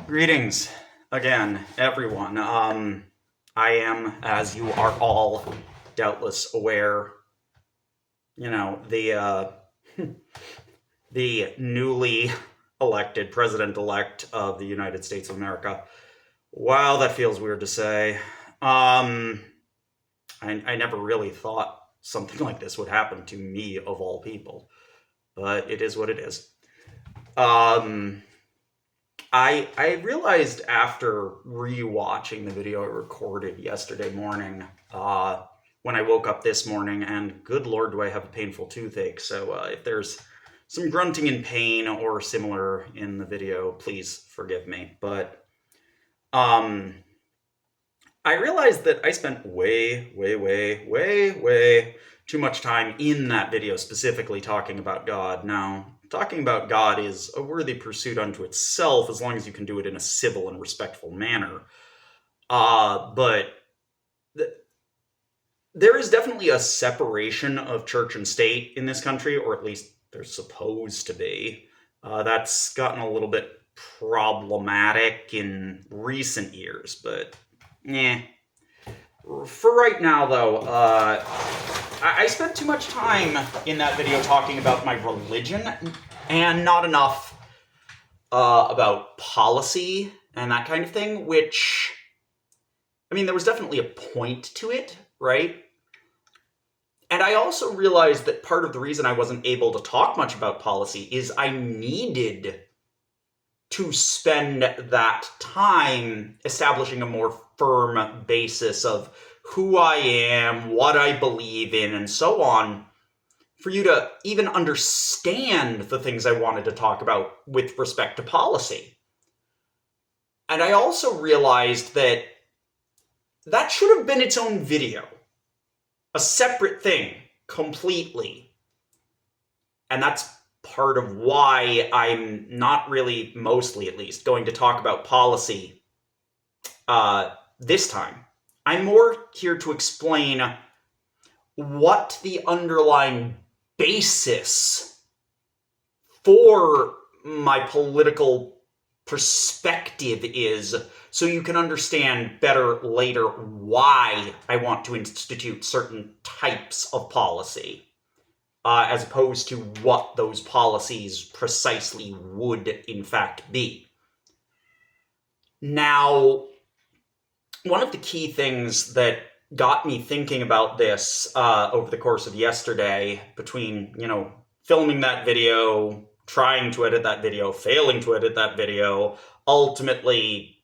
Greetings again, everyone. I am, as you are all doubtless aware, the the newly elected president-elect of the United States of America. Wow, that feels weird to say. I never really thought something like this would happen to me, of all people, but it is what it is. I realized after rewatching the video I recorded yesterday morning, when I woke up this morning, and good lord, do I have a painful toothache. So if there's some grunting in pain or similar in the video, please forgive me. But I realized that I spent way too much time in that video specifically talking about God. Now, talking about God is a worthy pursuit unto itself, as long as you can do it in a civil and respectful manner. But there is definitely a separation of church and state in this country, or at least there's supposed to be. That's gotten a little bit problematic in recent years, but for right now, though, I spent too much time in that video talking about my religion and not enough about policy and that kind of thing, which, I mean, there was definitely a point to it, right? And I also realized that part of the reason I wasn't able to talk much about policy is I needed to spend that time establishing a more firm basis of who I am, what I believe in, and so on, for you to even understand the things I wanted to talk about with respect to policy. And I also realized that that should have been its own video, a separate thing, completely. And that's part of why I'm not really, mostly at least, going to talk about policy this time. I'm more here to explain what the underlying basis for my political perspective is, so you can understand better later why I want to institute certain types of policy, as opposed to what those policies precisely would in fact be. Now, one of the key things that got me thinking about this over the course of yesterday, between, filming that video, trying to edit that video, failing to edit that video, ultimately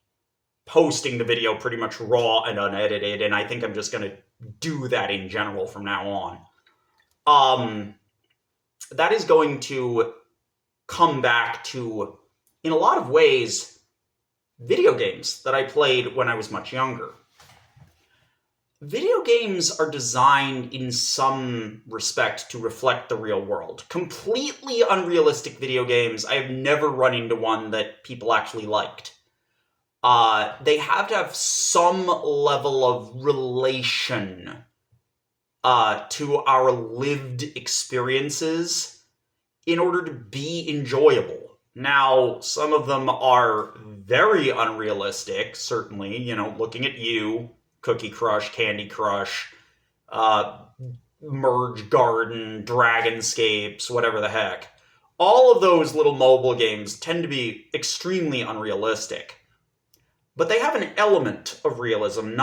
posting the video pretty much raw and unedited, and I think I'm just going to do that in general from now on. That is going to come back to, in a lot of ways, video games that I played when I was much younger. Video games are designed in some respect to reflect the real world. Completely unrealistic video games, I have never run into one that people actually liked. They have to have some level of relation to our lived experiences in order to be enjoyable. Now, some of them are very unrealistic, certainly, looking at you, Cookie Crush, Candy Crush, Merge Garden, Dragonscapes, whatever the heck. All of those little mobile games tend to be extremely unrealistic. But they have an element of realism.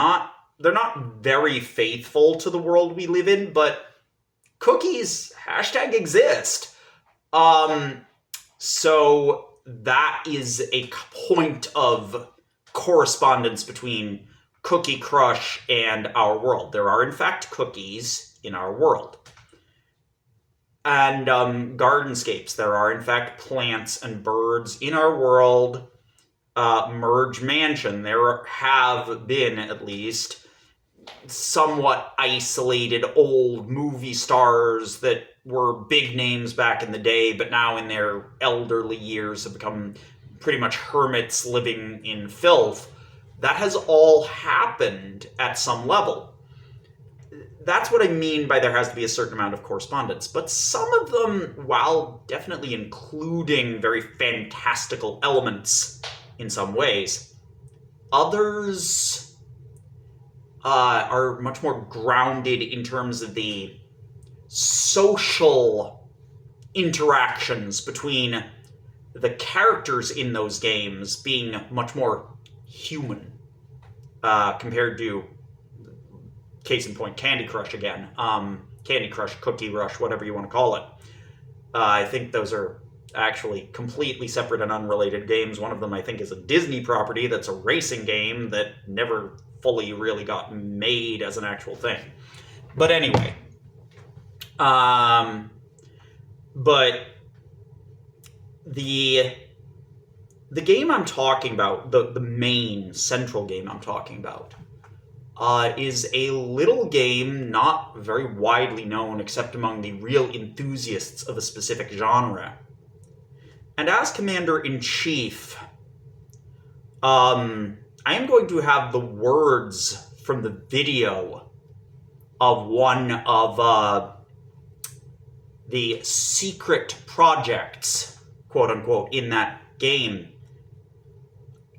They're not very faithful to the world we live in, but cookies, #exist. So that is a point of correspondence between Cookie Crush and our world. There are, in fact, cookies in our world. And Gardenscapes, there are, in fact, plants and birds in our world. Merge Mansion, there have been, at least, somewhat isolated old movie stars that were big names back in the day, but now in their elderly years have become pretty much hermits living in filth. That has all happened at some level. That's what I mean by there has to be a certain amount of correspondence. But some of them, while definitely including very fantastical elements, in some ways. Others are much more grounded in terms of the social interactions between the characters in those games being much more human compared to, case in point, Candy Crush again. Candy Crush, Cookie Rush, whatever you want to call it. I think those are actually completely separate and unrelated games. One of them, I think, is a Disney property that's a racing game that never fully really got made as an actual thing. But anyway. But the game I'm talking about, the main central game I'm talking about, is a little game not very widely known except among the real enthusiasts of a specific genre. And as Commander-in-Chief, I am going to have the words from the video of one of the secret projects, quote-unquote, in that game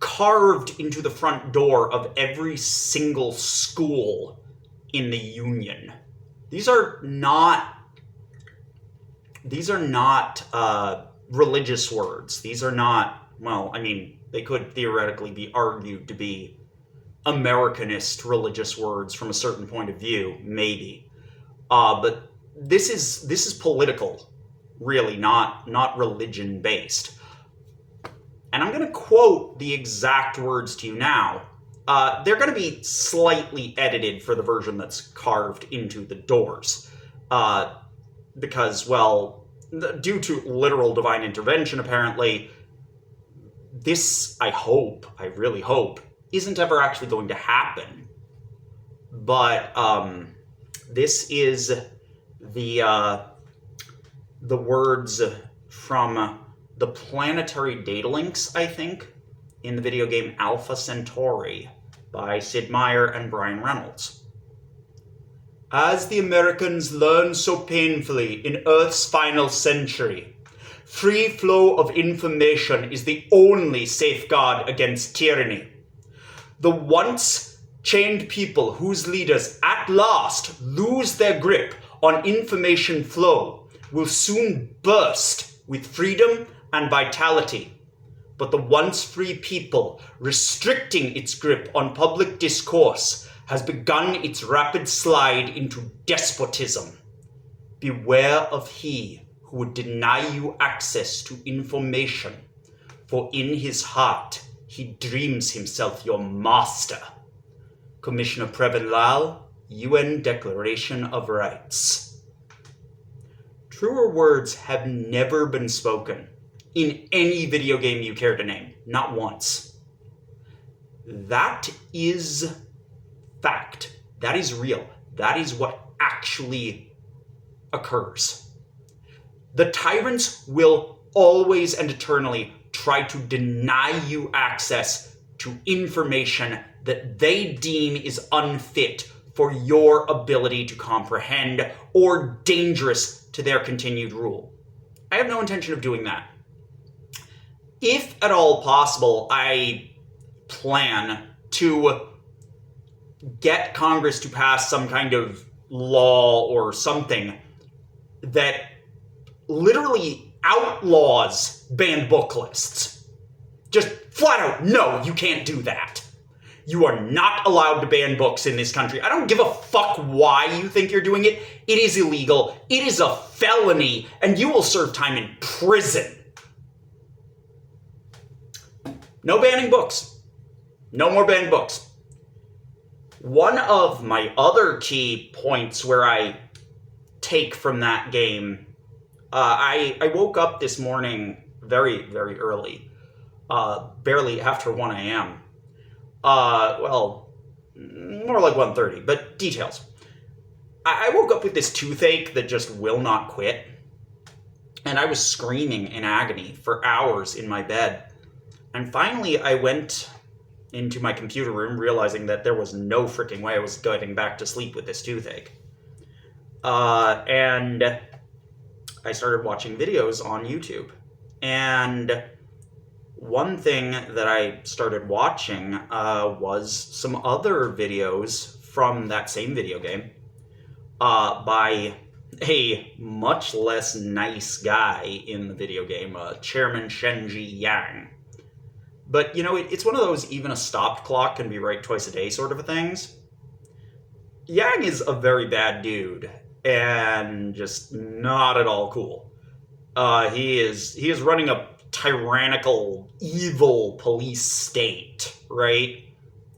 carved into the front door of every single school in the Union. These are not religious words. These are not, well, I mean, they could theoretically be argued to be Americanist religious words from a certain point of view, maybe. But this is political, really, not religion-based. And I'm going to quote the exact words to you now. They're going to be slightly edited for the version that's carved into the doors. Because, well, due to literal divine intervention, apparently, this, I really hope, isn't ever actually going to happen. But this is the words from the planetary data links, I think, in the video game Alpha Centauri by Sid Meier and Brian Reynolds. As the Americans learned so painfully in Earth's final century, free flow of information is the only safeguard against tyranny. The once chained people whose leaders at last lose their grip on information flow will soon burst with freedom and vitality. But the once free people restricting its grip on public discourse has begun its rapid slide into despotism. Beware of he who would deny you access to information, for in his heart he dreams himself your master. Commissioner Previn Lal, UN Declaration of Rights. Truer words have never been spoken in any video game you care to name, not once. That is fact. That is real. That is what actually occurs. The tyrants will always and eternally try to deny you access to information that they deem is unfit for your ability to comprehend or dangerous to their continued rule. I have no intention of doing that. If at all possible, I plan to get Congress to pass some kind of law or something that literally outlaws banned book lists. Just flat out, no, you can't do that. You are not allowed to ban books in this country. I don't give a fuck why you think you're doing it. It is illegal. It is a felony, and you will serve time in prison. No banning books. No more banned books. One of my other key points where I take from that game, I woke up this morning very, very early, barely after 1 a.m. Well, more like 1:30, but details. I woke up with this toothache that just will not quit, and I was screaming in agony for hours in my bed. And finally, I went into my computer room, realizing that there was no freaking way I was getting back to sleep with this toothache. And I started watching videos on YouTube. And one thing that I started watching was some other videos from that same video game by a much less nice guy in the video game, Chairman Shenji Yang. But, it's one of those even a stopped clock can be right twice a day sort of things. Yang is a very bad dude, and just not at all cool. He is running a tyrannical, evil police state, right?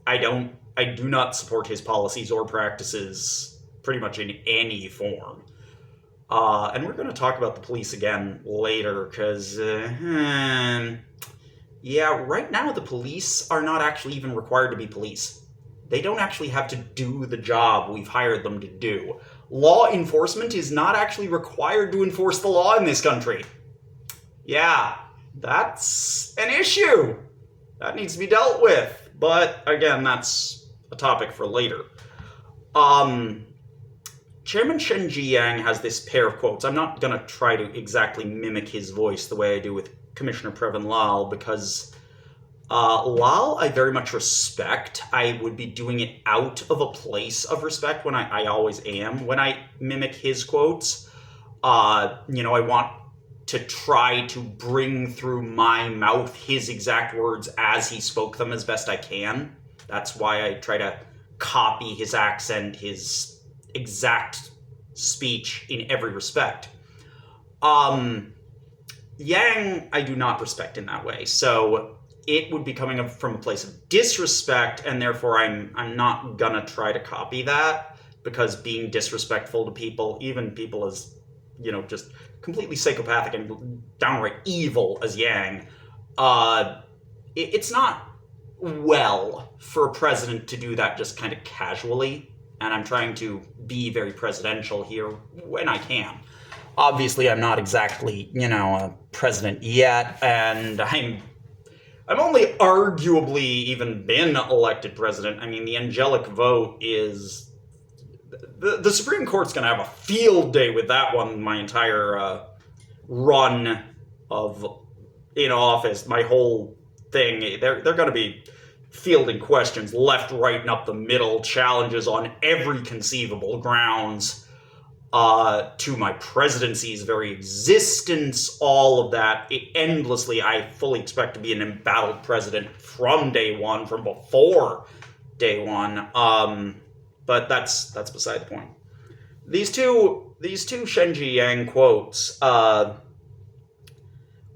I do not support his policies or practices pretty much in any form. And we're going to talk about the police again later, because, right now the police are not actually even required to be police. They don't actually have to do the job we've hired them to do. Law enforcement is not actually required to enforce the law in this country. Yeah, that's an issue. That needs to be dealt with. But, again, that's a topic for later. Chairman Shenji Yang has this pair of quotes. I'm not going to try to exactly mimic his voice the way I do with Commissioner Previn Lal, because Lal I very much respect. I would be doing it out of a place of respect when I always am when I mimic his quotes. I want to try to bring through my mouth his exact words as he spoke them as best I can. That's why I try to copy his accent, his exact speech in every respect. Yang I do not respect in that way, so it would be coming from a place of disrespect, and therefore I'm not gonna try to copy that, because being disrespectful to people, even people as, just completely psychopathic and downright evil as Yang, it's not well for a president to do that just kind of casually, and I'm trying to be very presidential here when I can. Obviously, I'm not exactly, a president yet, and I'm only arguably even been elected president. I mean, the angelic vote is... The Supreme Court's going to have a field day with that one my entire run of in office, my whole thing. They're going to be fielding questions left, right, and up the middle, challenges on every conceivable grounds to my presidency's very existence, all of that, endlessly. I fully expect to be an embattled president from day one, from before day one. But that's beside the point. These two Shenji Yang quotes.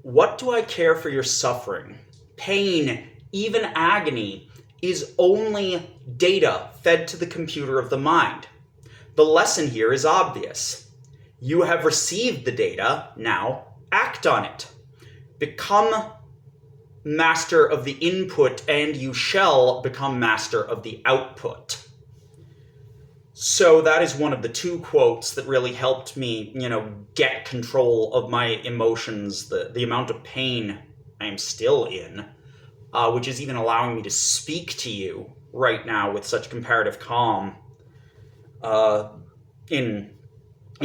What do I care for your suffering? Pain, even agony, is only data fed to the computer of the mind. The lesson here is obvious. You have received the data, now act on it. Become master of the input, and you shall become master of the output. So that is one of the two quotes that really helped me, get control of my emotions, the amount of pain I am still in, which is even allowing me to speak to you right now with such comparative calm. In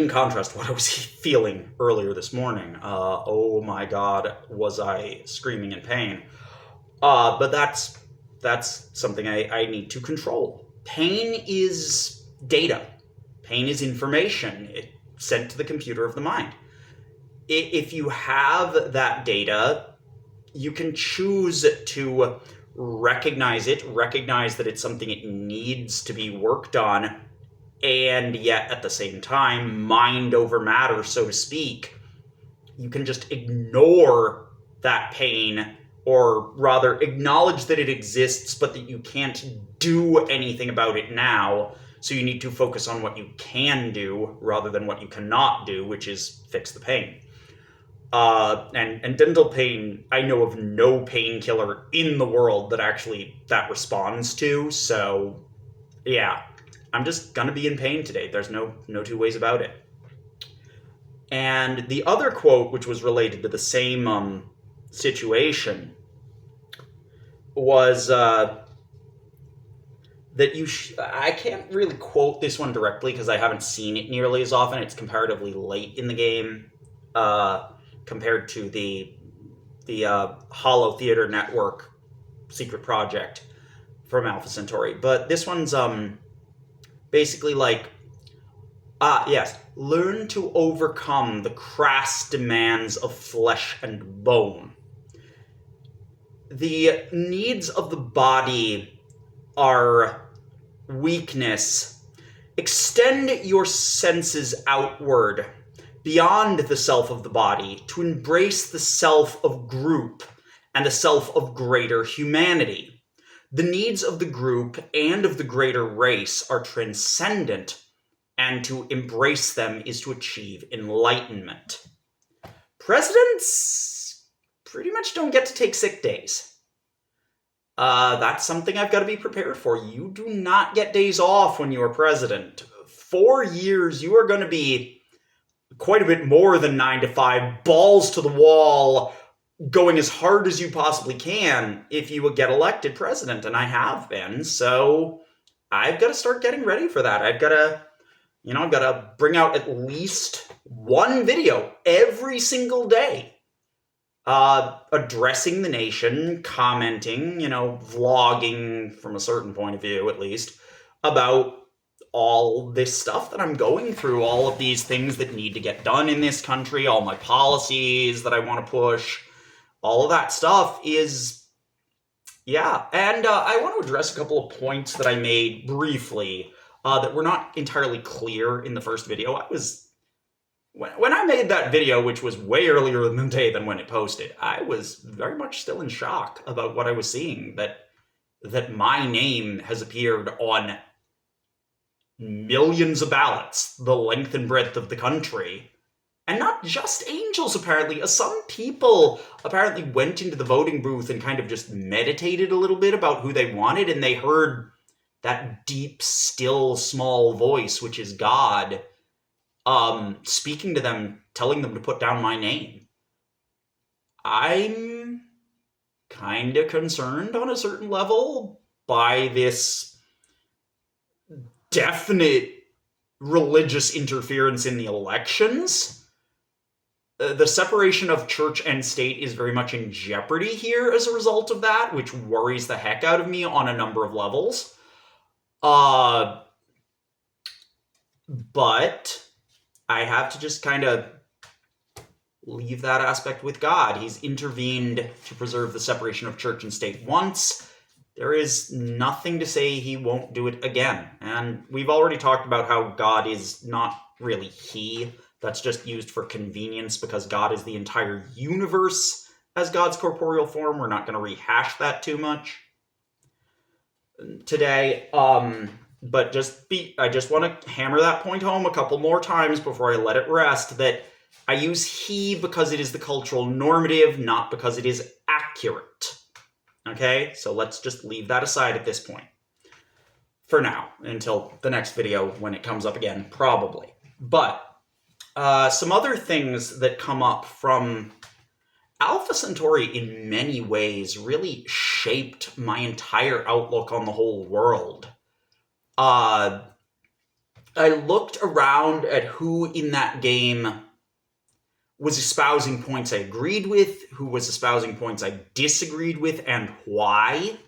contrast to what I was feeling earlier this morning. Oh my God, was I screaming in pain. But that's something I need to control. Pain is data. Pain is information. It's sent to the computer of the mind. If you have that data, you can choose to recognize it, recognize that it's something it needs to be worked on, and yet at the same time, mind over matter, so to speak. You can just ignore that pain, or rather acknowledge that it exists, but that you can't do anything about it now. So you need to focus on what you can do rather than what you cannot do, which is fix the pain. And dental pain, I know of no painkiller in the world that responds to. So yeah, I'm just gonna be in pain today. There's no two ways about it. And the other quote, which was related to the same situation, was that I can't really quote this one directly because I haven't seen it nearly as often. It's comparatively late in the game compared to the the Hollow Theater Network secret project from Alpha Centauri. But this one's basically like, yes, learn to overcome the crass demands of flesh and bone. The needs of the body are weakness. Extend your senses outward, beyond the self of the body, to embrace the self of group and the self of greater humanity. The needs of the group and of the greater race are transcendent, and to embrace them is to achieve enlightenment. Presidents pretty much don't get to take sick days. That's something I've got to be prepared for. You do not get days off when you are president. 4 years, you are going to be quite a bit more than 9 to 5, balls to the wall, going as hard as you possibly can if you would get elected president, and I have been, so I've got to start getting ready for that. I've got to bring out at least one video every single day, addressing the nation, commenting, vlogging from a certain point of view at least, about all this stuff that I'm going through, all of these things that need to get done in this country, all my policies that I want to push, all of that stuff is, yeah. And I want to address a couple of points that I made briefly that were not entirely clear in the first video. When I made that video, which was way earlier in the day than when it posted, I was very much still in shock about what I was seeing, that my name has appeared on millions of ballots, the length and breadth of the country. And not just angels, apparently. Some people apparently went into the voting booth and kind of just meditated a little bit about who they wanted, and they heard that deep, still, small voice, which is God, speaking to them, telling them to put down my name. I'm kind of concerned on a certain level by this definite religious interference in the elections. The separation of church and state is very much in jeopardy here as a result of that, which worries the heck out of me on a number of levels. But I have to just kind of leave that aspect with God. He's intervened to preserve the separation of church and state once. There is nothing to say he won't do it again. And we've already talked about how God is not really he. That's just used for convenience because God is the entire universe as God's corporeal form. We're not going to rehash that too much today. But I just want to hammer that point home a couple more times before I let it rest, that I use he because it is the cultural normative, not because it is accurate. Okay, so let's just leave that aside at this point. For now, until the next video when it comes up again, probably. But some other things that come up from Alpha Centauri in many ways really shaped my entire outlook on the whole world. I looked around at who in that game was espousing points I agreed with, who was espousing points I disagreed with, and why.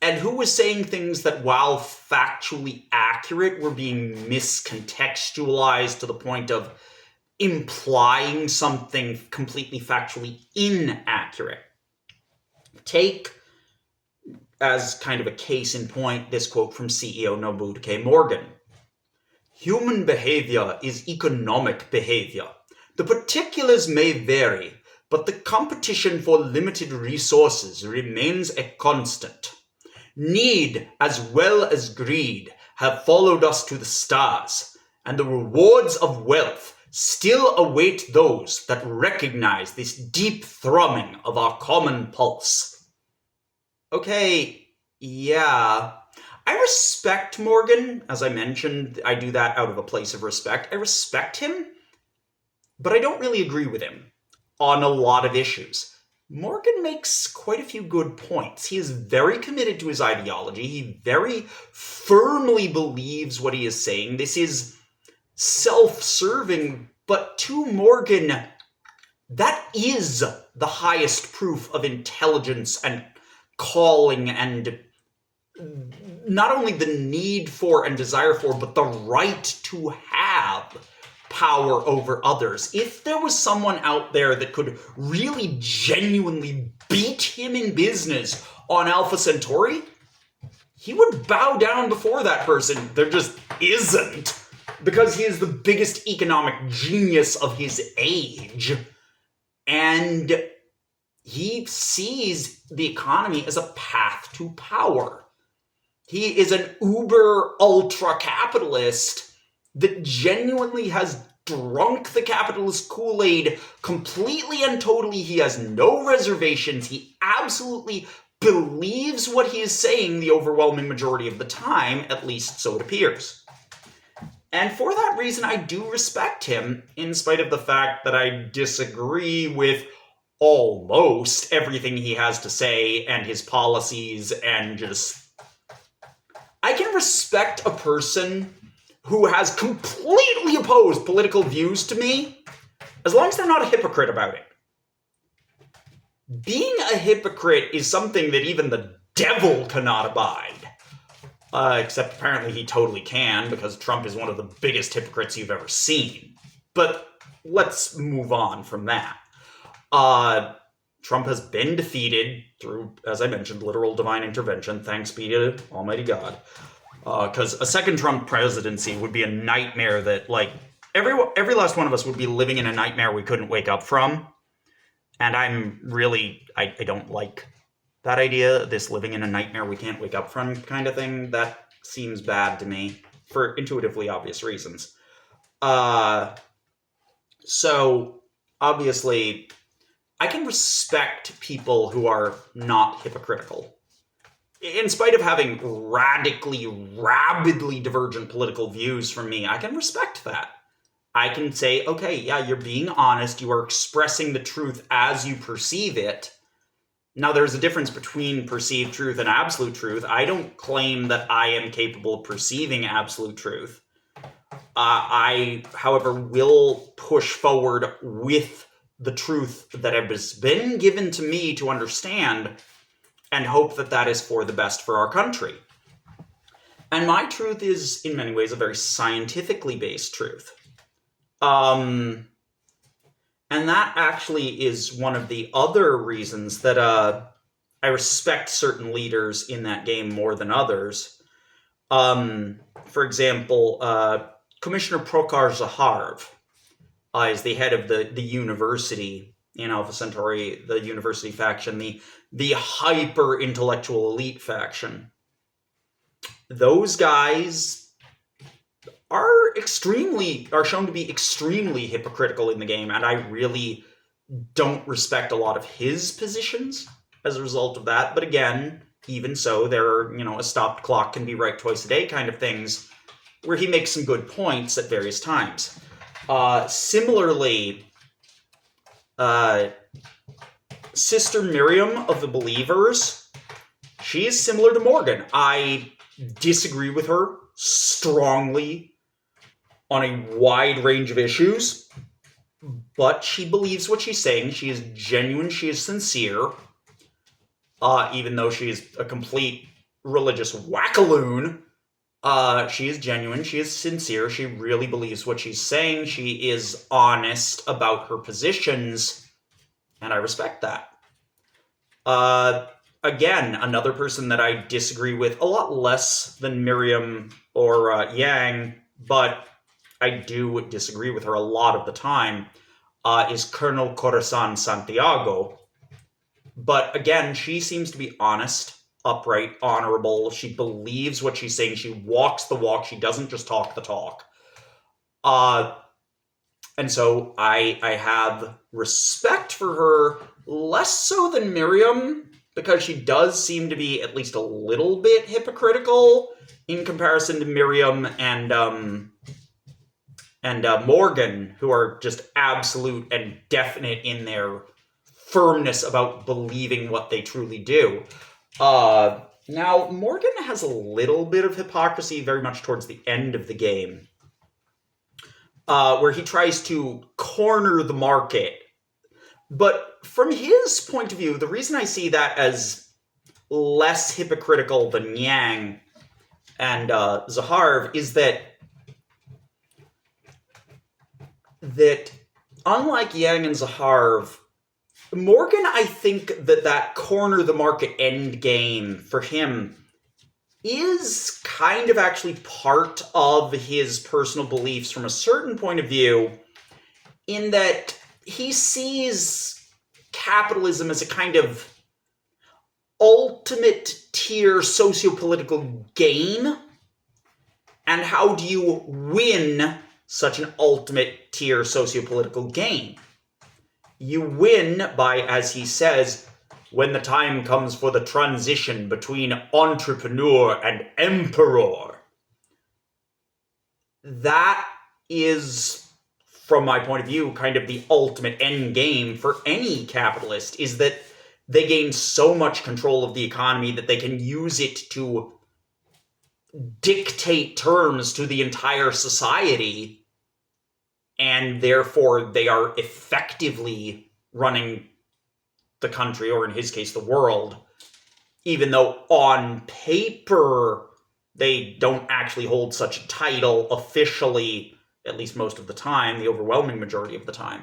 And who was saying things that, while factually accurate, were being miscontextualized to the point of implying something completely factually inaccurate. Take, as kind of a case in point, this quote from CEO Nobude K. Morgan. Human behavior is economic behavior. The particulars may vary, but the competition for limited resources remains a constant. Need as well as greed have followed us to the stars, and the rewards of wealth still await those that recognize this deep thrumming of our common pulse. Okay, yeah. I respect Morgan. As I mentioned, I do that out of a place of respect. I respect him, but I don't really agree with him on a lot of issues. Morgan makes quite a few good points. He is very committed to his ideology. He very firmly believes what he is saying. This is self-serving, but to Morgan, that is the highest proof of intelligence and calling and not only the need for and desire for, but the right to have power over others. If there was someone out there that could really genuinely beat him in business on Alpha Centauri, he would bow down before that person. There just isn't, because he is the biggest economic genius of his age. And he sees the economy as a path to power. He is an uber ultra capitalist that genuinely has drunk the capitalist Kool-Aid completely and totally. He has no reservations. He absolutely believes what he is saying the overwhelming majority of the time, at least so it appears. And for that reason, I do respect him, in spite of the fact that I disagree with almost everything he has to say and his policies, and just... I can respect a person who has completely opposed political views to me, as long as they're not a hypocrite about it. Being a hypocrite is something that even the devil cannot abide. Except apparently he totally can, because Trump is one of the biggest hypocrites you've ever seen. But let's move on from that. Trump has been defeated through, as I mentioned, literal divine intervention, thanks be to Almighty God. Because a second Trump presidency would be a nightmare that, like, every last one of us would be living in a nightmare we couldn't wake up from. And I don't like that idea, this living in a nightmare we can't wake up from kind of thing. That seems bad to me, for intuitively obvious reasons. So, obviously, I can respect people who are not hypocritical. In spite of having rabidly divergent political views from me, I can respect that. I can say, okay, yeah, you're being honest, you are expressing the truth as you perceive it. Now, there's a difference between perceived truth and absolute truth. I don't claim that I am capable of perceiving absolute truth. I, however, will push forward with the truth that has been given to me to understand, and hope that that is for the best for our country. And my truth is, in many ways, a very scientifically based truth. And that actually is one of the other reasons that I respect certain leaders in that game more than others. For example, Commissioner Prokhor Zaharov is the head of the university in Alpha Centauri, the university faction, the hyper-intellectual elite faction. Those guys are shown to be extremely hypocritical in the game, and I really don't respect a lot of his positions as a result of that. But again, even so, there are, a stopped clock can be right twice a day kind of things, where he makes some good points at various times. Similarly, Sister Miriam of the Believers, she is similar to Morgan. I disagree with her strongly on a wide range of issues, but she believes what she's saying. She is genuine, she is sincere, even though she is a complete religious wackaloon. She is genuine, she is sincere, she really believes what she's saying, she is honest about her positions, and I respect that. Again, another person that I disagree with a lot less than Miriam or Yang, but I do disagree with her a lot of the time, is Colonel Corazon Santiago. But again, she seems to be honest, upright, honorable. She believes what she's saying. She walks the walk. She doesn't just talk the talk. And so I have respect for her, less so than Miriam, because she does seem to be at least a little bit hypocritical in comparison to Miriam and Morgan, who are just absolute and definite in their firmness about believing what they truly do. Now, Morgan has a little bit of hypocrisy very much towards the end of the game, where he tries to corner the market. But from his point of view, the reason I see that as less hypocritical than Yang and Zahav is that unlike Yang and Zahav, Morgan, I think that corner the market end game for him is kind of actually part of his personal beliefs from a certain point of view, in that he sees capitalism as a kind of ultimate tier socio-political game. And how do you win such an ultimate tier socio-political game? You win by, as he says, when the time comes for the transition between entrepreneur and emperor. That is, from my point of view, kind of the ultimate end game for any capitalist, is that they gain so much control of the economy that they can use it to dictate terms to the entire society, and therefore they are effectively running the country, or in his case, the world, even though on paper they don't actually hold such a title officially, at least most of the time, the overwhelming majority of the time.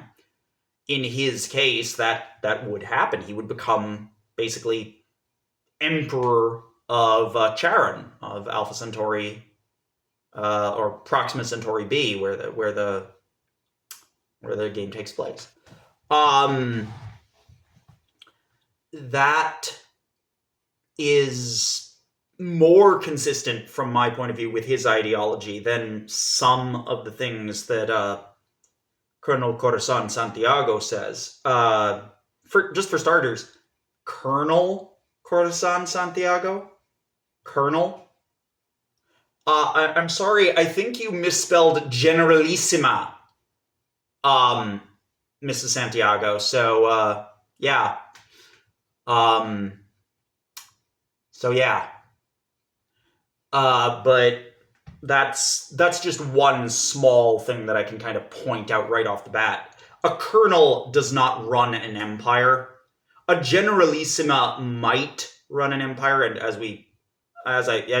In his case, that would happen. He would become basically emperor of Charon, of Alpha Centauri, or Proxima Centauri B, where the game takes place. That is more consistent, from my point of view, with his ideology than some of the things that Colonel Corazon Santiago says. For starters, Colonel Corazon Santiago? Colonel? I'm sorry, I think you misspelled Generalissima, Mrs. Santiago. So, yeah. But that's just one small thing that I can kind of point out right off the bat. A colonel does not run an empire. A generalissima might run an empire, and as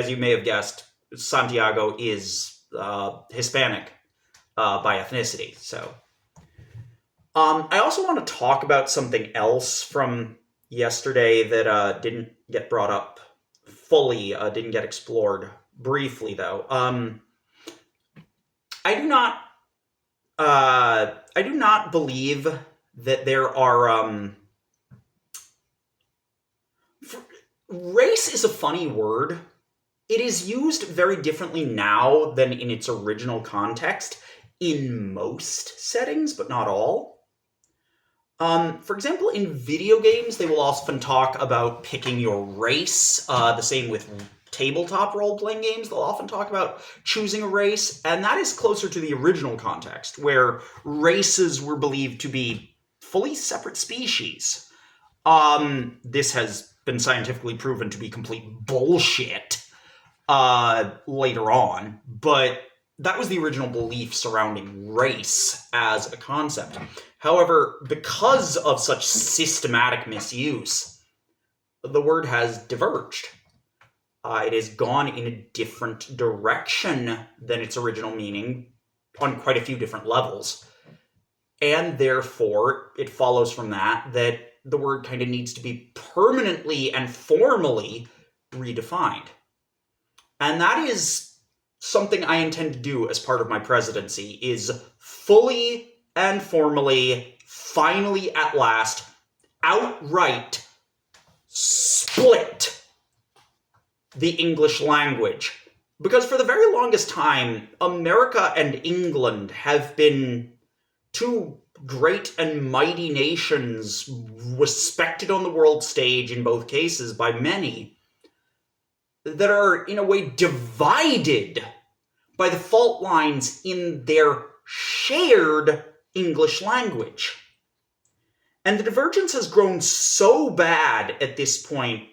you may have guessed, Santiago is Hispanic by ethnicity. So, I also want to talk about something else from yesterday that didn't get brought up fully, didn't get explored briefly, though. I do not believe that there are race is a funny word. It is used very differently now than in its original context in most settings, but not all. For example, in video games, they will often talk about picking your race. The same with tabletop role-playing games. They'll often talk about choosing a race, and that is closer to the original context, where races were believed to be fully separate species. This has been scientifically proven to be complete bullshit later on, but that was the original belief surrounding race as a concept. However, because of such systematic misuse, the word has diverged. It has gone in a different direction than its original meaning on quite a few different levels. And therefore, it follows from that the word kind of needs to be permanently and formally redefined. And that is something I intend to do as part of my presidency, is fully and formally, finally at last, outright split the English language. Because for the very longest time, America and England have been two great and mighty nations, respected on the world stage in both cases by many, that are in a way divided by the fault lines in their shared English language. And the divergence has grown so bad at this point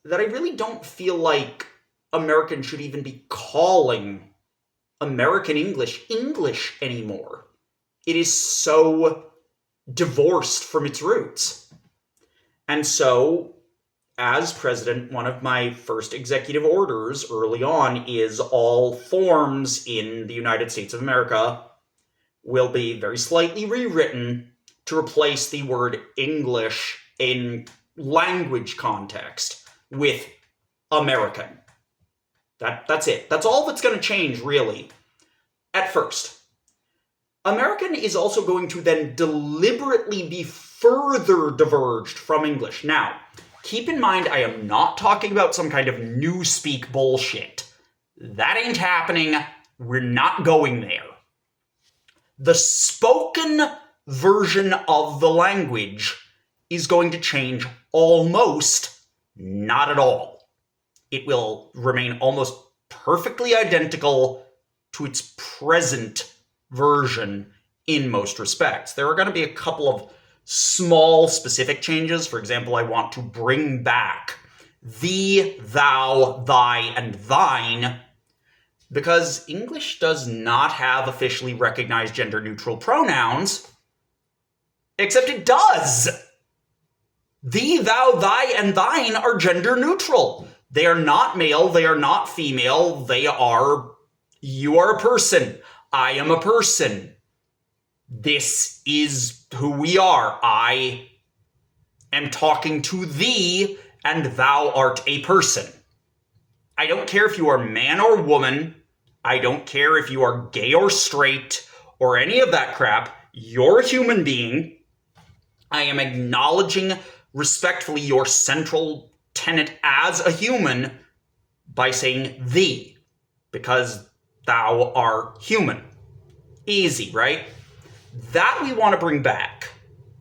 that I really don't feel like Americans should even be calling American English English anymore. It is so divorced from its roots. And so, as president, one of my first executive orders early on is all forms in the United States of America will be very slightly rewritten to replace the word English in language context with American. That's it. That's all that's going to change, really, at first. American is also going to then deliberately be further diverged from English. Now, keep in mind, I am not talking about some kind of newspeak bullshit. That ain't happening. We're not going there. The spoken version of the language is going to change almost, not at all. It will remain almost perfectly identical to its present version in most respects. There are going to be a couple of small specific changes. For example, I want to bring back thee, thou, thy, and thine, because English does not have officially recognized gender-neutral pronouns, except it does. Thee, thou, thy, and thine are gender-neutral. They are not male, they are not female, they are, you are a person, I am a person. This is who we are. I am talking to thee, and thou art a person. I don't care if you are man or woman. I don't care if you are gay or straight or any of that crap. You're a human being. I am acknowledging respectfully your central tenet as a human by saying thee, because thou art human. Easy, right? That we want to bring back.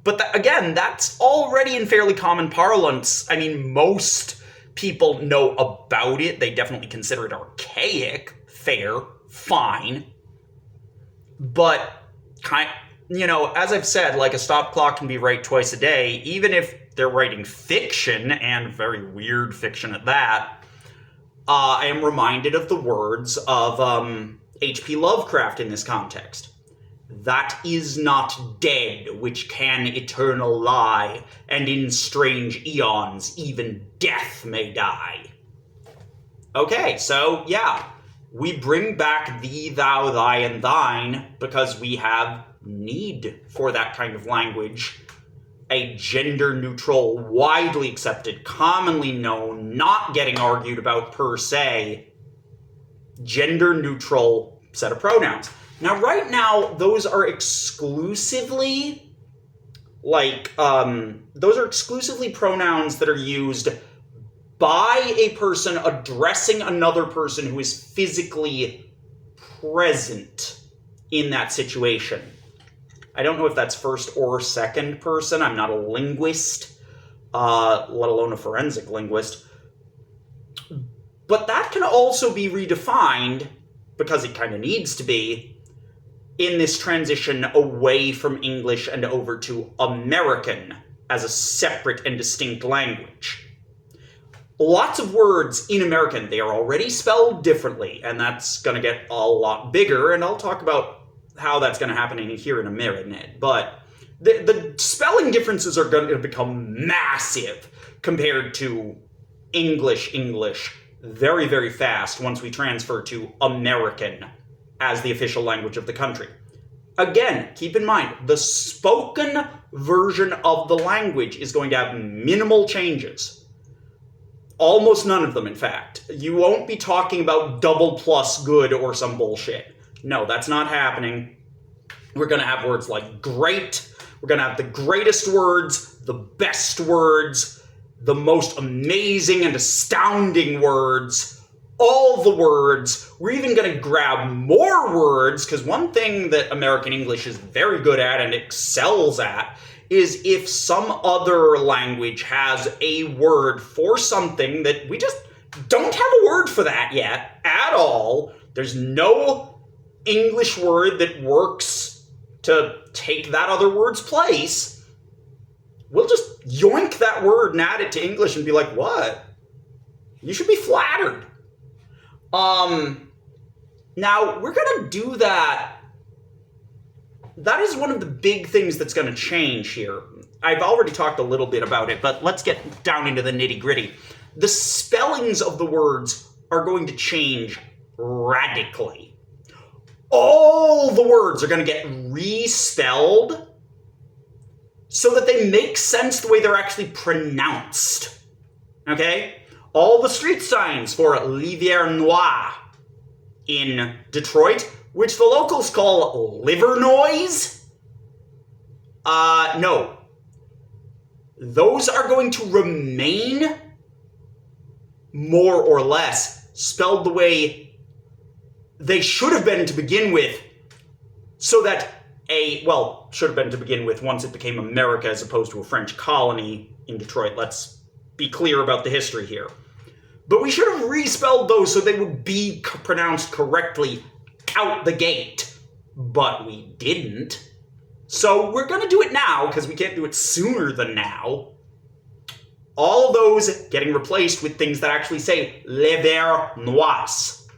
But again, that's already in fairly common parlance. I mean, most people know about it. They definitely consider it archaic. Fair. Fine. But, as I've said, like a stop clock can be right twice a day, even if they're writing fiction, and very weird fiction at that. I am reminded of the words of H.P. Lovecraft in this context. That is not dead which can eternal lie, and in strange eons even death may die. Okay, so yeah, we bring back thee, thou, thy, and thine because we have need for that kind of language. A gender-neutral, widely accepted, commonly known, not getting argued about per se, gender-neutral set of pronouns. Now, right now, those are exclusively, pronouns that are used by a person addressing another person who is physically present in that situation. I don't know if that's first or second person. I'm not a linguist, let alone a forensic linguist. But that can also be redefined, because it kind of needs to be, in this transition away from English and over to American as a separate and distinct language. Lots of words in American, they are already spelled differently, and that's going to get a lot bigger, and I'll talk about how that's going to happen here in a minute. But the spelling differences are going to become massive compared to English very, very fast once we transfer to American as the official language of the country. Again, keep in mind, the spoken version of the language is going to have minimal changes. Almost none of them, in fact. You won't be talking about double plus good or some bullshit. No, that's not happening. We're going to have words like great. We're going to have the greatest words, the best words, the most amazing and astounding words, all the words. We're even going to grab more words, because one thing that American English is very good at and excels at is if some other language has a word for something that we just don't have a word for that yet at all. There's no English word that works to take that other word's place. We'll just yoink that word and add it to English and be like, what? You should be flattered. Now, we're going to do that that is one of the big things that's going to change here. I've already talked a little bit about it, but let's get down into the nitty-gritty. The spellings of the words are going to change radically. All the words are going to get respelled so that they make sense the way they're actually pronounced. Okay? All the street signs for Livière Noire in Detroit, which the locals call liver noise, no. Those are going to remain more or less spelled the way they should have been to begin with, so that should have been to begin with once it became America as opposed to a French colony in Detroit. Let's be clear about the history here. But we should have respelled those so they would be pronounced correctly out the gate. But we didn't. So we're going to do it now, because we can't do it sooner than now. All of those getting replaced with things that actually say les vers noirs.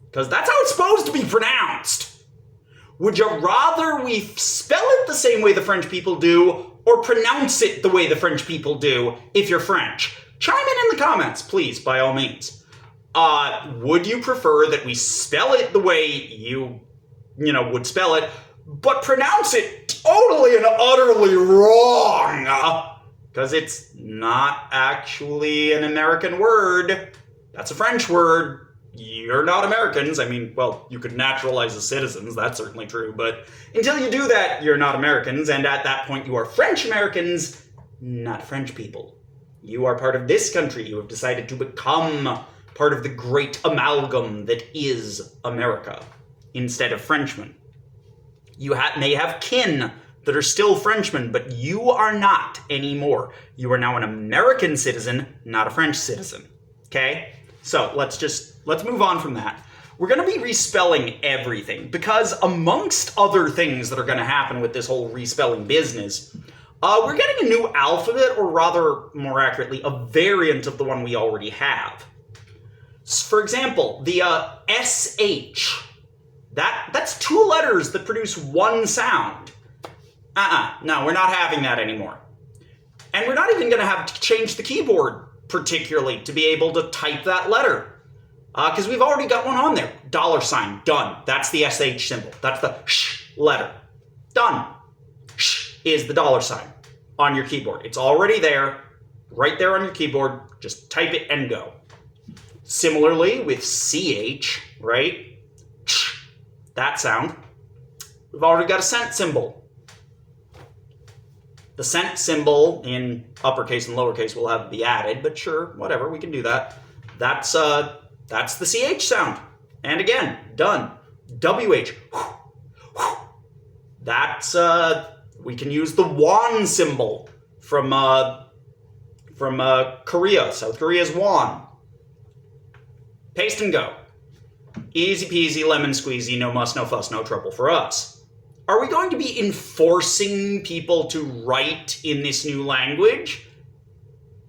Because that's how it's supposed to be pronounced. Would you rather we spell it the same way the French people do, or pronounce it the way the French people do if you're French? Chime in the comments, please, by all means. Would you prefer that we spell it the way you would spell it, but pronounce it totally and utterly wrong? Because it's not actually an American word. That's a French word. You're not Americans. I mean, well, you could naturalize as citizens. That's certainly true. But until you do that, you're not Americans. And at that point, you are French Americans, not French people. You are part of this country. You have decided to become part of the great amalgam that is America instead of Frenchmen. You may have kin that are still Frenchmen, but you are not anymore. You are now an American citizen, not a French citizen. Okay? So let's move on from that. We're going to be respelling everything because amongst other things that are going to happen with this whole respelling business, we're getting a new alphabet, or rather, more accurately, a variant of the one we already have. For example, the SH. That's two letters that produce one sound. No, we're not having that anymore. And we're not even going to have to change the keyboard particularly to be able to type that letter. Because we've already got one on there. $, done. That's the SH symbol. That's the sh letter. Done. Sh is the $, on your keyboard. It's already there, right there on your keyboard. Just type it and go. Similarly with CH, right? Ch, that sound. We've already got a cent symbol. The cent symbol in uppercase and lowercase will have to be added, but sure, whatever, we can do that. That's the CH sound. And again, done. WH. That's, we can use the won symbol from Korea. South Korea's won. Paste and go. Easy peasy, lemon squeezy, no muss, no fuss, no trouble for us. Are we going to be enforcing people to write in this new language?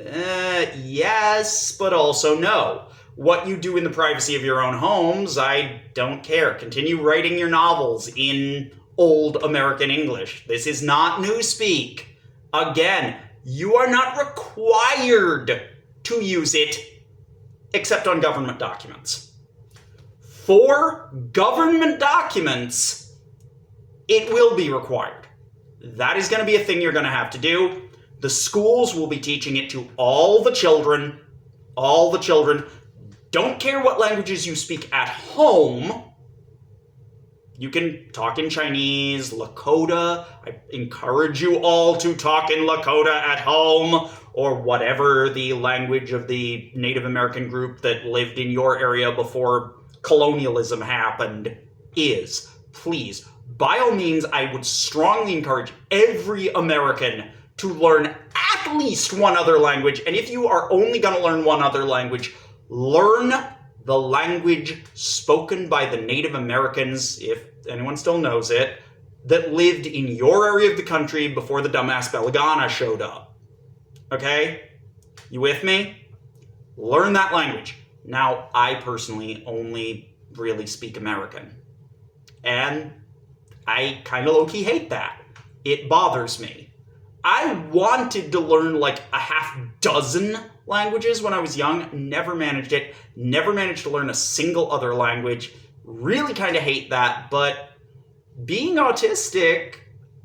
Yes, but also no. What you do in the privacy of your own homes, I don't care. Continue writing your novels in old American English. This is not newspeak. Again, you are not required to use it except on government documents. For government documents, it will be required. That is going to be a thing you're going to have to do. The schools will be teaching it to all the children. All the children. Don't care what languages you speak at home. You can talk in Chinese, Lakota. I encourage you all to talk in Lakota at home, or whatever the language of the Native American group that lived in your area before colonialism happened is. Please, by all means, I would strongly encourage every American to learn at least one other language. And if you are only going to learn one other language, learn the language spoken by the Native Americans, if anyone still knows it, that lived in your area of the country before the dumbass Belagana showed up. Okay? You with me? Learn that language. Now, I personally only really speak American. And I kind of low-key hate that. It bothers me. I wanted to learn like a half dozen languages when I was young. Never managed it. Never managed to learn a single other language. Really kind of hate that. But being autistic,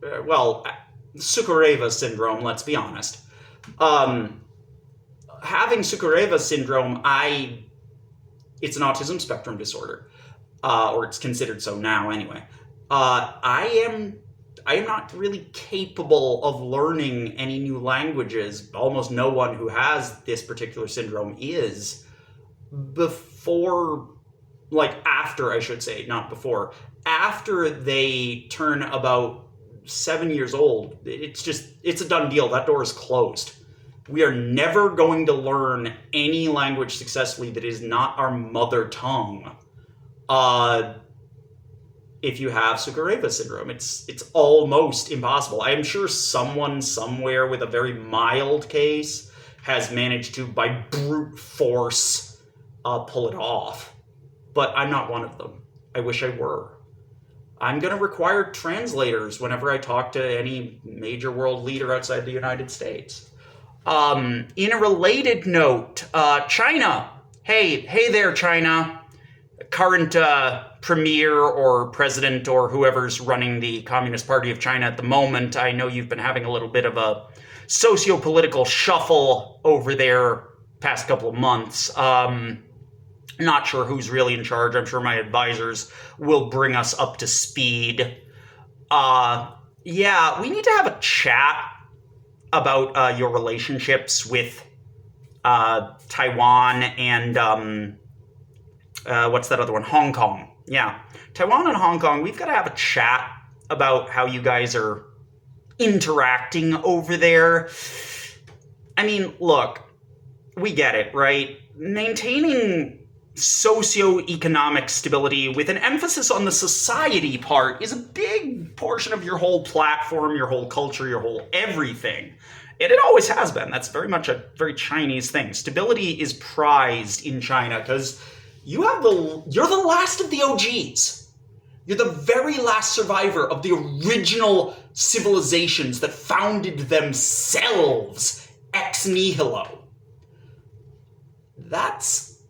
Sukareva syndrome, let's be honest. Having Sukareva syndrome, it's an autism spectrum disorder. Or it's considered so now anyway. I am not really capable of learning any new languages. Almost no one who has this particular syndrome is. After they turn about 7 years old, it's a done deal. That door is closed. We are never going to learn any language successfully that is not our mother tongue. If you have Sukareva syndrome, it's almost impossible. I am sure someone somewhere with a very mild case has managed to, by brute force, pull it off. But I'm not one of them. I wish I were. I'm going to require translators whenever I talk to any major world leader outside the United States. In a related note, China. Hey there, China. Current premier or president or whoever's running the Communist Party of China at the moment. I know you've been having a little bit of a socio-political shuffle over there past couple of months. Not sure who's really in charge. I'm sure my advisors will bring us up to speed. We need to have a chat about your relationships with Taiwan and what's that other one? Hong Kong. Yeah. Taiwan and Hong Kong, we've got to have a chat about how you guys are interacting over there. I mean, look, we get it, right? Maintaining socioeconomic stability with an emphasis on the society part is a big portion of your whole platform, your whole culture, your whole everything. And it always has been. That's very much a very Chinese thing. Stability is prized in China because you're the last of the OGs. You're the very last survivor of the original civilizations that founded themselves ex nihilo. That's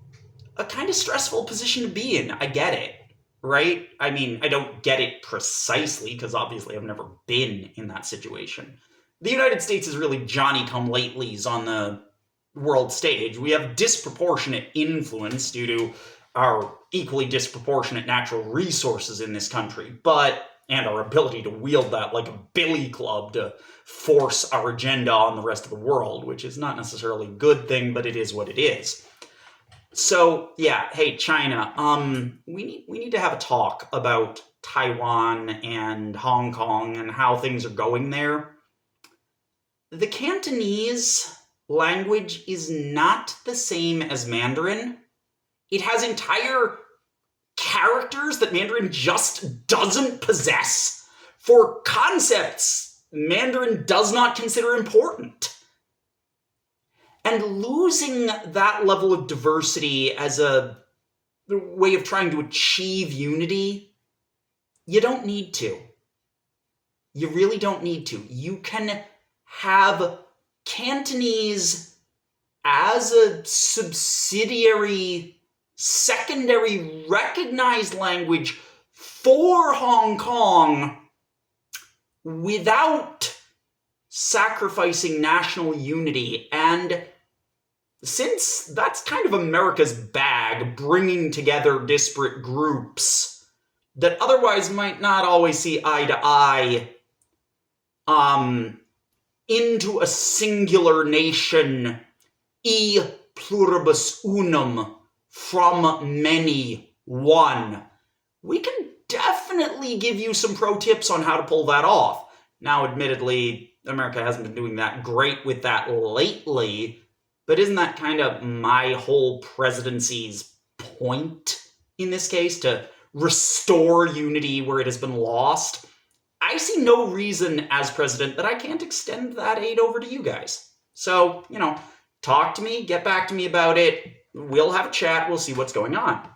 a kind of stressful position to be in. I get it, right? I mean, I don't get it precisely because obviously I've never been in that situation. The United States is really Johnny-come-latelys on the world stage. We have disproportionate influence due to our equally disproportionate natural resources in this country, and our ability to wield that like a billy club to force our agenda on the rest of the world, which is not necessarily a good thing, but it is what it is. So, yeah, hey, China, we need to have a talk about Taiwan and Hong Kong and how things are going there. The Cantonese language is not the same as Mandarin. It has entire characters that Mandarin just doesn't possess for concepts Mandarin does not consider important. And losing that level of diversity as a way of trying to achieve unity, you don't need to. You really don't need to. You can have Cantonese as a subsidiary, secondary, recognized language for Hong Kong without sacrificing national unity. And since that's kind of America's bag, bringing together disparate groups that otherwise might not always see eye to eye, into a singular nation, e pluribus unum, from many, one. We can definitely give you some pro tips on how to pull that off. Now, admittedly, America hasn't been doing that great with that lately, but isn't that kind of my whole presidency's point in this case, to restore unity where it has been lost? I see no reason as president that I can't extend that aid over to you guys. So, talk to me, get back to me about it. We'll have a chat. We'll see what's going on.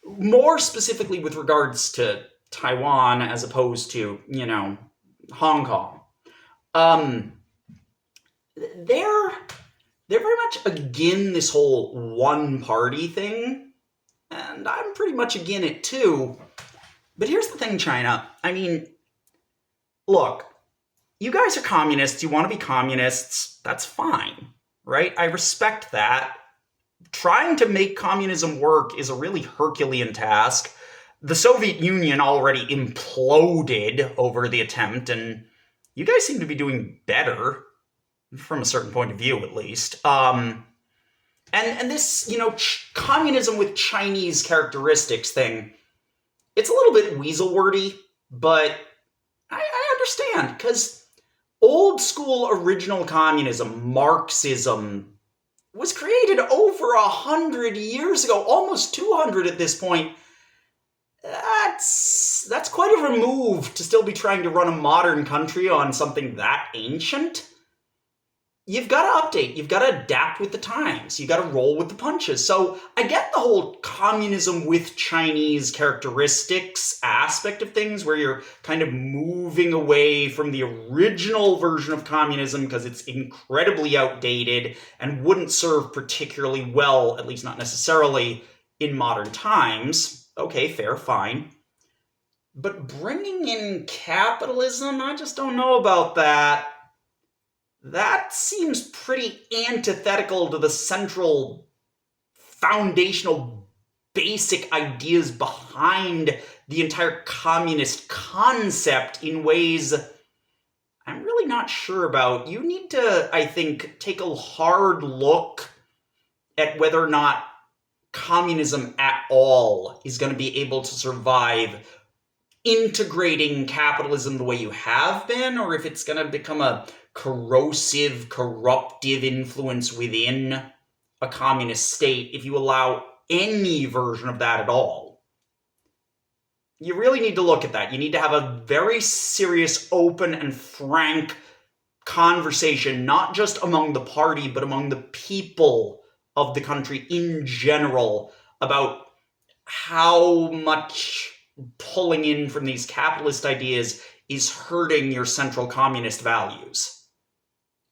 More specifically with regards to Taiwan as opposed to, Hong Kong. Um, they're very much again this whole one party thing, and I'm pretty much again it too. But here's the thing, China. I mean, look, you guys are communists, you want to be communists, that's fine, right? I respect that. Trying to make communism work is a really Herculean task. The Soviet Union already imploded over the attempt, and you guys seem to be doing better, from a certain point of view at least. And this, communism with Chinese characteristics thing, it's a little bit weasel wordy, but I understand, because old school original communism, Marxism, was created over 100 years ago, almost 200 at this point. That's quite a remove to still be trying to run a modern country on something that ancient. You've got to update. You've got to adapt with the times. You've got to roll with the punches. So I get the whole communism with Chinese characteristics aspect of things, where you're kind of moving away from the original version of communism because it's incredibly outdated and wouldn't serve particularly well, at least not necessarily, in modern times. Okay, fair, fine. But bringing in capitalism, I just don't know about that. That seems pretty antithetical to the central, foundational, basic ideas behind the entire communist concept in ways I'm really not sure about. You need to, I think, take a hard look at whether or not communism at all is going to be able to survive integrating capitalism the way you have been, or if it's going to become a corrosive, corruptive influence within a communist state if you allow any version of that at all. You really need to look at that. You need to have a very serious, open, and frank conversation, not just among the party, but among the people of the country in general, about how much pulling in from these capitalist ideas is hurting your central communist values.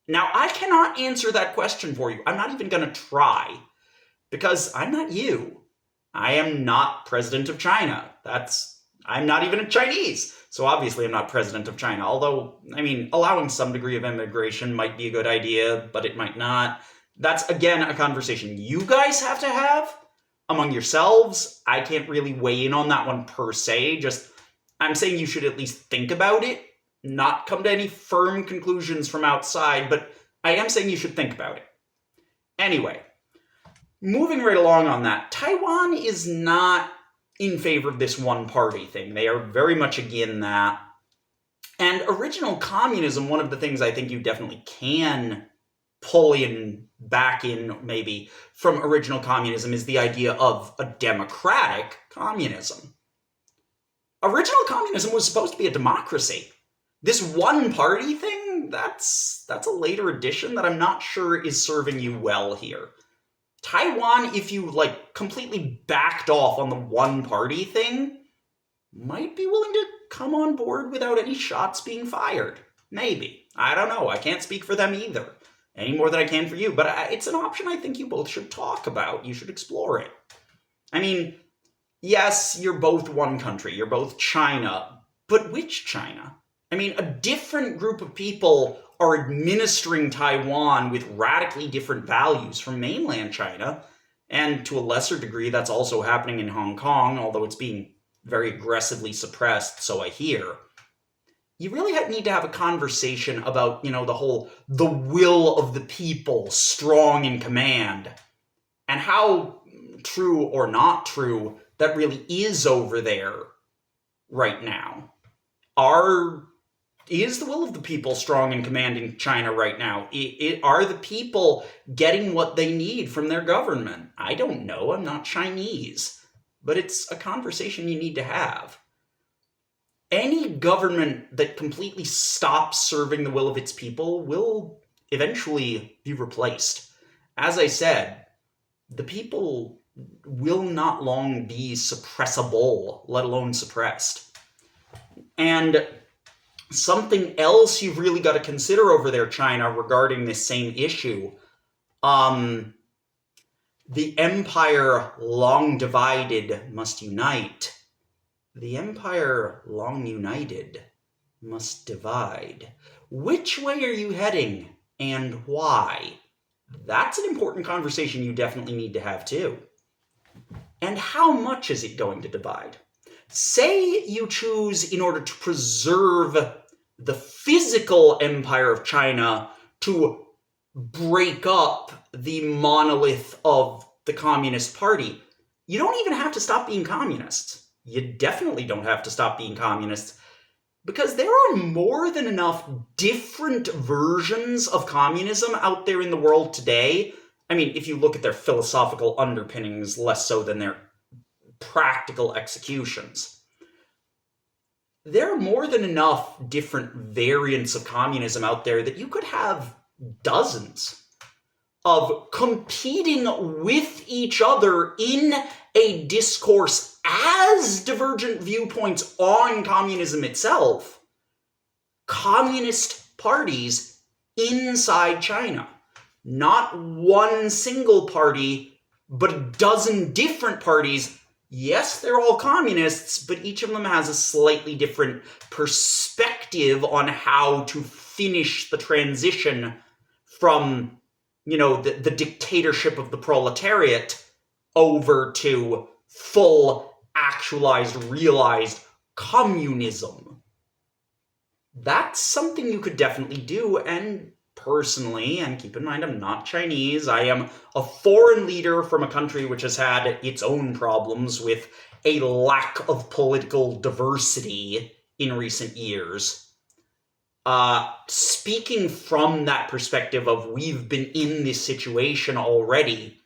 Now, I cannot answer that question for you. I'm not even going to try, because I'm not you. I am not president of China. I'm not even a Chinese. So obviously I'm not president of China. Although, allowing some degree of immigration might be a good idea, but it might not. That's, again, a conversation you guys have to have among yourselves. I can't really weigh in on that one per se. Just, I'm saying you should at least think about it. Not come to any firm conclusions from outside, but I am saying you should think about it. Anyway, moving right along on that, Taiwan is not in favor of this one-party thing. They are very much against that. And original communism, one of the things I think you definitely can pull back in maybe from original communism is the idea of a democratic communism. Original communism was supposed to be a democracy. This one-party thing, that's a later addition that I'm not sure is serving you well here. Taiwan, if you, completely backed off on the one-party thing, might be willing to come on board without any shots being fired. Maybe. I don't know. I can't speak for them either, any more than I can for you. But it's an option I think you both should talk about. You should explore it. Yes, you're both one country. You're both China. But which China? A different group of people are administering Taiwan with radically different values from mainland China, and to a lesser degree, that's also happening in Hong Kong, although it's being very aggressively suppressed, so I hear. You really need to have a conversation about, the will of the people strong in command, and how true or not true that really is over there right now. Is the will of the people strong in command in China right now? Are the people getting what they need from their government? I don't know. I'm not Chinese. But it's a conversation you need to have. Any government that completely stops serving the will of its people will eventually be replaced. As I said, the people will not long be suppressible, let alone suppressed. And something else you've really got to consider over there, China, regarding this same issue. The empire long divided must unite. The empire long united must divide. Which way are you heading, and why? That's an important conversation you definitely need to have too. And how much is it going to divide? Say you choose, in order to preserve the physical empire of China, to break up the monolith of the Communist Party. You don't even have to stop being communists. You definitely don't have to stop being communists, because there are more than enough different versions of communism out there in the world today. I mean, if you look at their philosophical underpinnings, less so than their practical executions. There are more than enough different variants of communism out there that you could have dozens of competing with each other in a discourse as divergent viewpoints on communism itself. Communist parties inside China. Not one single party, but a dozen different parties. Yes, they're all communists, but each of them has a slightly different perspective on how to finish the transition from, the dictatorship of the proletariat over to full, actualized, realized communism. That's something you could definitely do, and personally, and keep in mind I'm not Chinese, I am a foreign leader from a country which has had its own problems with a lack of political diversity in recent years. Speaking from that perspective of we've been in this situation already,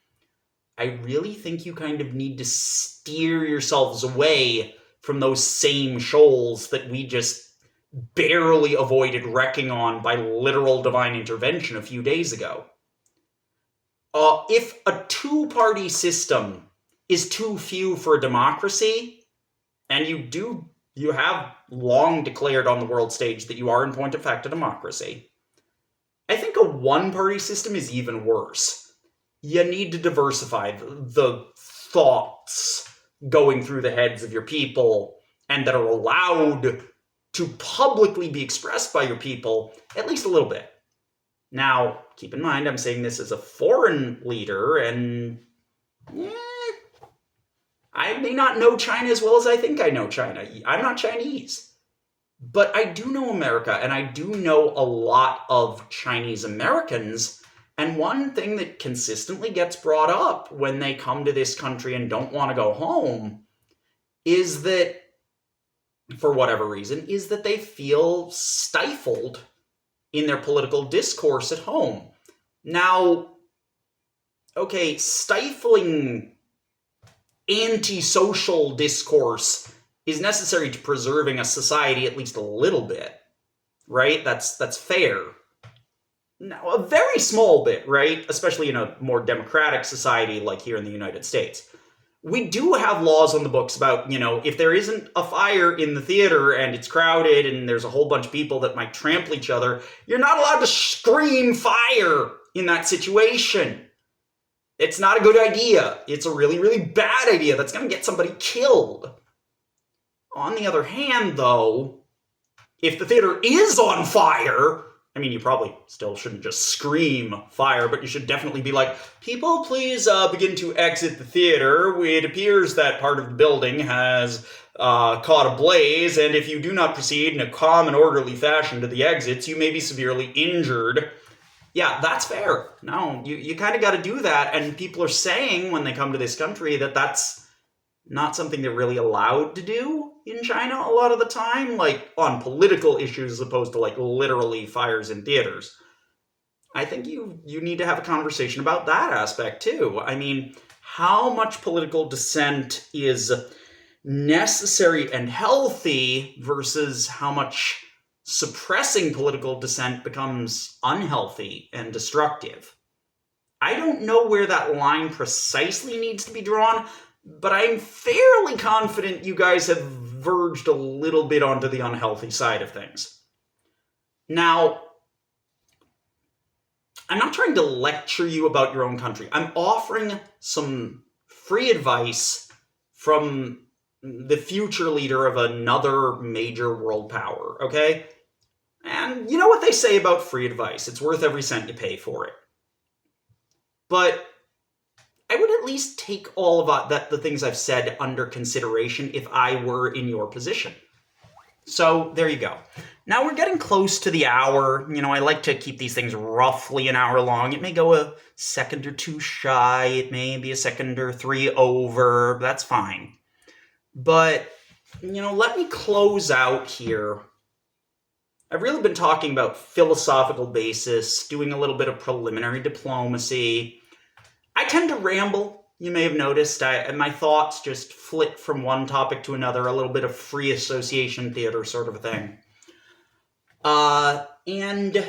I really think you kind of need to steer yourselves away from those same shoals that we just barely avoided wrecking on by literal divine intervention a few days ago. If a two-party system is too few for a democracy, and you have long declared on the world stage that you are in point of fact a democracy, I think a one-party system is even worse. You need to diversify the thoughts going through the heads of your people and that are allowed to publicly be expressed by your people, at least a little bit. Now, keep in mind, I'm saying this as a foreign leader, and I may not know China as well as I think I know China. I'm not Chinese. But I do know America, and I do know a lot of Chinese Americans, and one thing that consistently gets brought up when they come to this country and don't want to go home is that, for whatever reason, is that they feel stifled in their political discourse at home. Now, okay, stifling antisocial discourse is necessary to preserving a society at least a little bit, right? That's fair. Now, a very small bit, right? Especially in a more democratic society like here in the United States. We do have laws on the books about, if there isn't a fire in the theater and it's crowded and there's a whole bunch of people that might trample each other, you're not allowed to scream fire in that situation. It's not a good idea. It's a really, really bad idea. That's going to get somebody killed. On the other hand, though, if the theater is on fire, you probably still shouldn't just scream fire, but you should definitely be like, people please begin to exit the theater. It appears that part of the building has caught a blaze, and if you do not proceed in a calm and orderly fashion to the exits, you may be severely injured. Yeah, that's fair. No, you kind of got to do that, and people are saying when they come to this country that that's not something they're really allowed to do in China a lot of the time, like on political issues as opposed to like literally fires in theaters. I think you need to have a conversation about that aspect too. How much political dissent is necessary and healthy versus how much suppressing political dissent becomes unhealthy and destructive. I don't know where that line precisely needs to be drawn, but I'm fairly confident you guys have verged a little bit onto the unhealthy side of things. Now, I'm not trying to lecture you about your own country. I'm offering some free advice from the future leader of another major world power, okay? And you know what they say about free advice. It's worth every cent you pay for it. But I would at least take all of the things I've said under consideration if I were in your position. So there you go. Now we're getting close to the hour. You know, I like to keep these things roughly an hour long. It may go a second or two shy. It may be a second or three over. That's fine. But, you know, let me close out here. I've really been talking about philosophical basis, doing a little bit of preliminary diplomacy. I tend to ramble. You may have noticed my thoughts just flit from one topic to another, a little bit of free association theater sort of a thing. And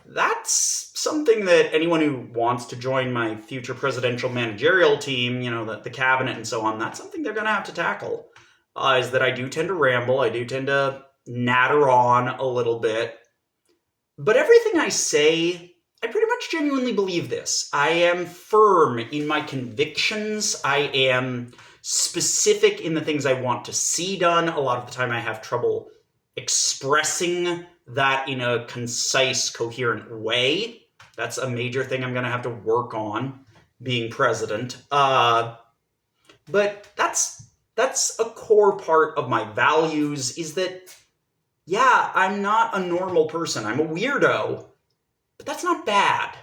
that's something that anyone who wants to join my future presidential managerial team, you know, the cabinet and so on, that's something they're going to have to tackle, is that I do tend to ramble. I do tend to natter on a little bit. But everything I say, I pretty much genuinely believe this. I am firm in my convictions. I am specific in the things I want to see done. A lot of the time I have trouble expressing that in a concise, coherent way. That's a major thing I'm going to have to work on being president. But that's a core part of my values, is that, yeah, I'm not a normal person. I'm a weirdo. But that's not bad.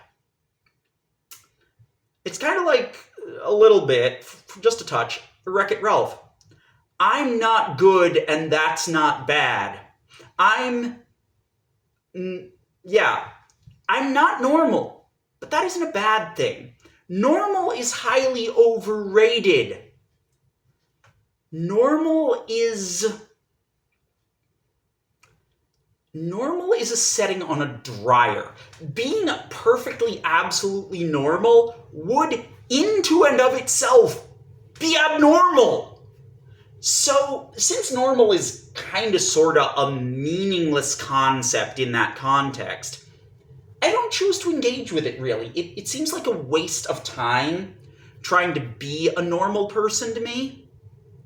It's kind of like a little bit, just a touch, Wreck-It Ralph. I'm not good and that's not bad. I'm not normal, but that isn't a bad thing. Normal is highly overrated. Normal is a setting on a dryer. Being perfectly, absolutely normal would, into and of itself, be abnormal. So, since normal is kind of, sort of a meaningless concept in that context, I don't choose to engage with it, really. It seems like a waste of time trying to be a normal person to me,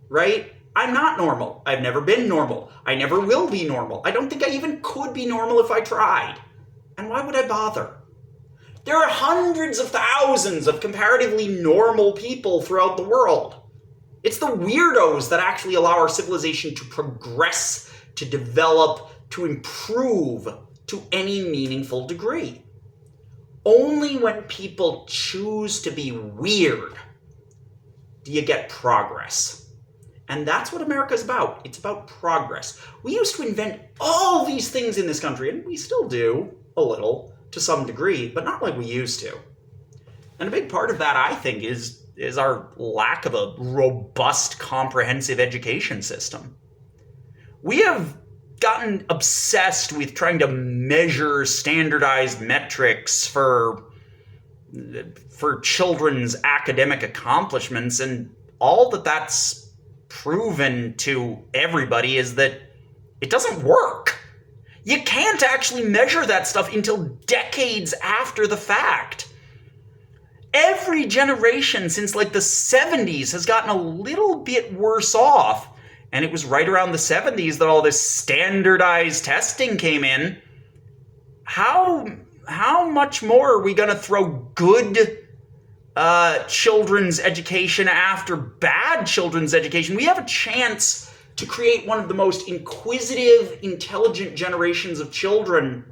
right? I'm not normal. I've never been normal. I never will be normal. I don't think I even could be normal if I tried. And why would I bother? There are hundreds of thousands of comparatively normal people throughout the world. It's the weirdos that actually allow our civilization to progress, to develop, to improve to any meaningful degree. Only when people choose to be weird do you get progress. And that's what America's about. It's about progress. We used to invent all these things in this country, and we still do, a little, to some degree, but not like we used to. And a big part of that, I think, is our lack of a robust, comprehensive education system. We have gotten obsessed with trying to measure standardized metrics for children's academic accomplishments, and all that's proven to everybody is that it doesn't work. You can't actually measure that stuff until decades after the fact. Every generation since like the 70s has gotten a little bit worse off, and it was right around the 70s that all this standardized testing came in. How much more are we going to throw good children's education after bad children's education? We have a chance to create one of the most inquisitive, intelligent generations of children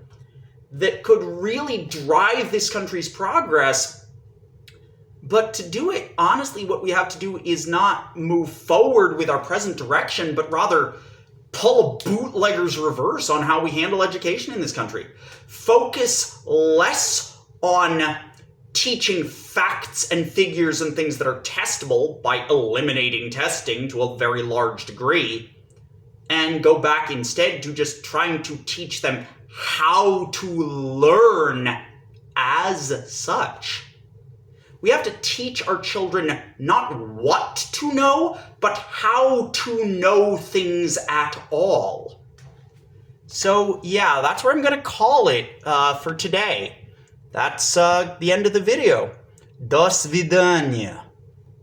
that could really drive this country's progress. But to do it, honestly, what we have to do is not move forward with our present direction, but rather pull a bootlegger's reverse on how we handle education in this country. Focus less on teaching facts and figures and things that are testable by eliminating testing to a very large degree, and go back instead to just trying to teach them how to learn as such. We have to teach our children not what to know, but how to know things at all. So yeah, that's where I'm going to call it for today. That's the end of the video. До свидания.